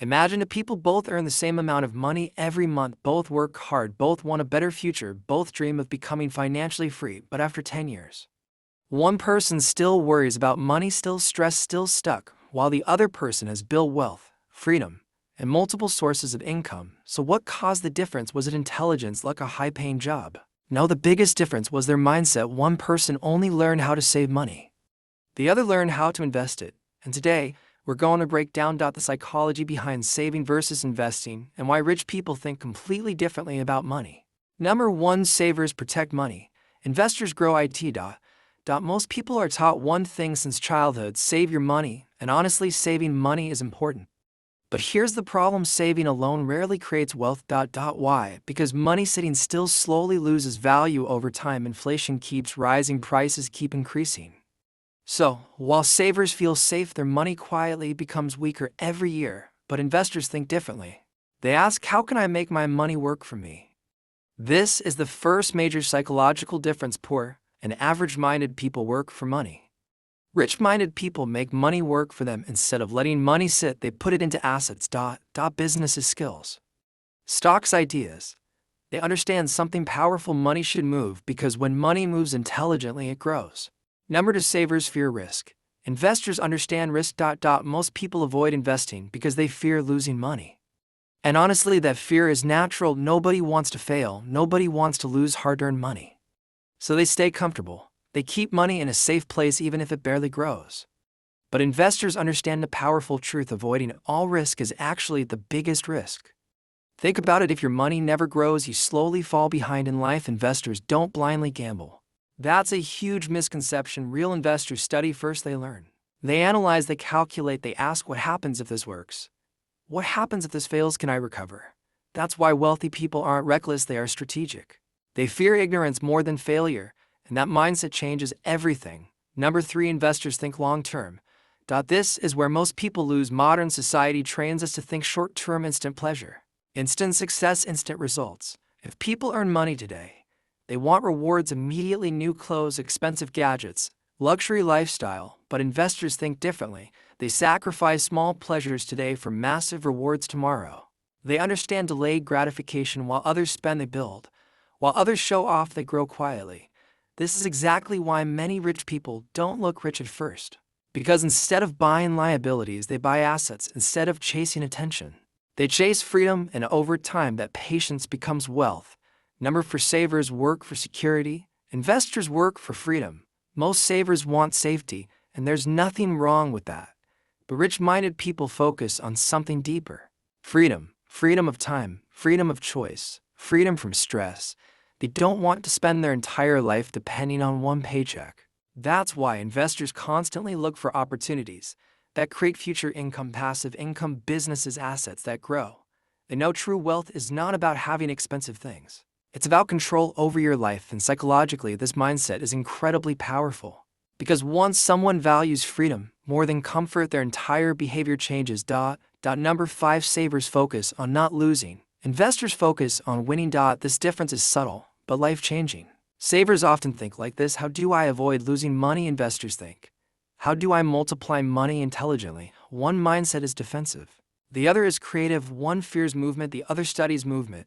Imagine if people both earn the same amount of money every month, both work hard, both want a better future, both dream of becoming financially free, but after 10 years, one person still worries about money, still stressed, still stuck, while the other person has built wealth, freedom, and multiple sources of income. So what caused the difference? Was it intelligence, like a high-paying job? No, the biggest difference was their mindset. One person only learned how to save money. The other learned how to invest it. And today, we're going to break down the psychology behind saving versus investing and why rich people think completely differently about money. Number 1, savers protect money. Investors grow it. Most people are taught one thing since childhood: save your money, and honestly, saving money is important. But here's the problem: saving alone rarely creates wealth. Why? Because money sitting still slowly loses value over time. Inflation keeps rising, prices keep increasing. So, while savers feel safe, their money quietly becomes weaker every year. But investors think differently. They ask, how can I make my money work for me? This is the first major psychological difference. Poor and average-minded people work for money. Rich-minded people make money work for them. Instead of letting money sit, they put it into assets. Businesses, skills, stocks, ideas. They understand something powerful: money should move, because when money moves intelligently, it grows. Number 2, savers fear risk. Investors understand risk. Most people avoid investing because they fear losing money. And honestly, that fear is natural. Nobody wants to fail. Nobody wants to lose hard-earned money. So they stay comfortable. They keep money in a safe place even if it barely grows. But investors understand the powerful truth: avoiding all risk is actually the biggest risk. Think about it: if your money never grows, you slowly fall behind in life. Investors don't blindly gamble. That's a huge misconception. Real investors study first, they learn. They analyze, they calculate, they ask, what happens if this works? What happens if this fails? Can I recover? That's why wealthy people aren't reckless, they are strategic. They fear ignorance more than failure, and that mindset changes everything. Number 3, investors think long-term. This is where most people lose. Modern society trains us to think short-term: instant pleasure, instant success, instant results. If people earn money today, they want rewards immediately: new clothes, expensive gadgets, luxury lifestyle. But investors think differently. They sacrifice small pleasures today for massive rewards tomorrow. They understand delayed gratification: while others spend, they build. While others show off, they grow quietly. This is exactly why many rich people don't look rich at first. Because instead of buying liabilities, they buy assets. Instead of chasing attention, they chase freedom, and over time, that patience becomes wealth. Number 4, savers work for security. Investors work for freedom. Most savers want safety, and there's nothing wrong with that. But rich-minded people focus on something deeper: freedom. Freedom of time, freedom of choice, freedom from stress. They don't want to spend their entire life depending on one paycheck. That's why investors constantly look for opportunities that create future income, passive income, businesses, assets that grow. They know true wealth is not about having expensive things. It's about control over your life, and psychologically, this mindset is incredibly powerful. Because once someone values freedom more than comfort, their entire behavior changes. Number 5, savers focus on not losing. Investors focus on winning. This difference is subtle, but life-changing. Savers often think like this: how do I avoid losing money? Investors think, how do I multiply money intelligently? One mindset is defensive. The other is creative. One fears movement, the other studies movement.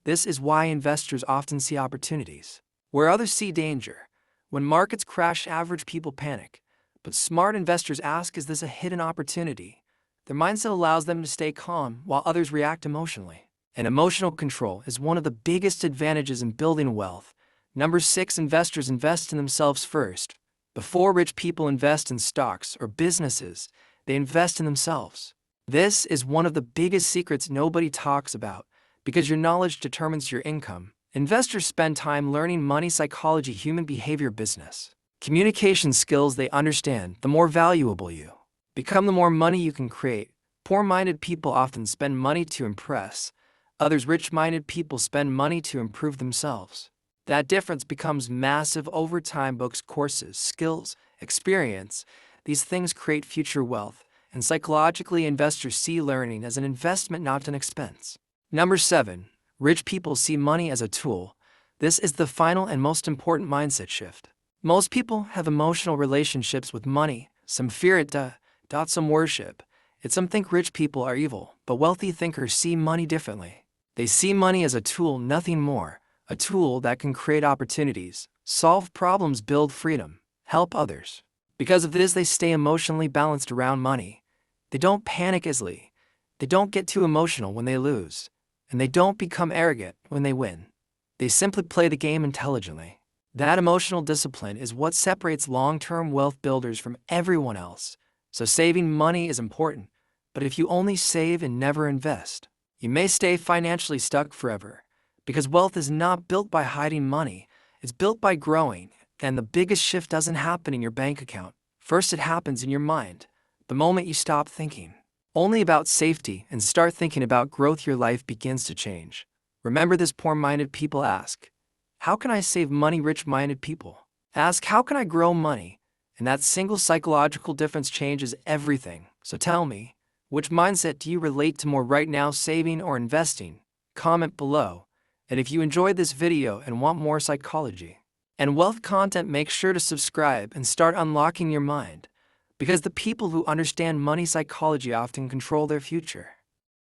This is why investors often see opportunities where others see danger. When markets crash, average people panic. But smart investors ask, is this a hidden opportunity? Their mindset allows them to stay calm while others react emotionally. And emotional control is one of the biggest advantages in building wealth. Number 6, investors invest in themselves first. Before rich people invest in stocks or businesses, they invest in themselves. This is one of the biggest secrets nobody talks about. Because your knowledge determines your income. Investors spend time learning money psychology, human behavior, business, communication skills. They understand the more valuable you become, the more money you can create. Poor-minded people often spend money to impress others. Rich-minded people spend money to improve themselves. That difference becomes massive over time. Books, courses, skills, experience. These things create future wealth. And psychologically, investors see learning as an investment, not an expense. Number 7, rich people see money as a tool. This is the final and most important mindset shift. Most people have emotional relationships with money. Some fear it, some worship It's some think rich people are evil, but wealthy thinkers see money differently. They see money as a tool, nothing more, a tool that can create opportunities, solve problems, build freedom, help others. Because of this, they stay emotionally balanced around money. They don't panic easily. They don't get too emotional when they lose. And they don't become arrogant when they win. They simply play the game intelligently. That emotional discipline is what separates long-term wealth builders from everyone else. So saving money is important, but if you only save and never invest, you may stay financially stuck forever. Because wealth is not built by hiding money, it's built by growing, and the biggest shift doesn't happen in your bank account. First, it happens in your mind. The moment you stop thinking only about safety and start thinking about growth, your life begins to change. Remember this: poor-minded people ask, how can I save money? Rich-minded people ask, how can I grow money? And that single psychological difference changes everything. So tell me, which mindset do you relate to more right now, saving or investing? Comment below. And if you enjoyed this video and want more psychology and wealth content, make sure to subscribe and start unlocking your mind. Because the people who understand money psychology often control their future.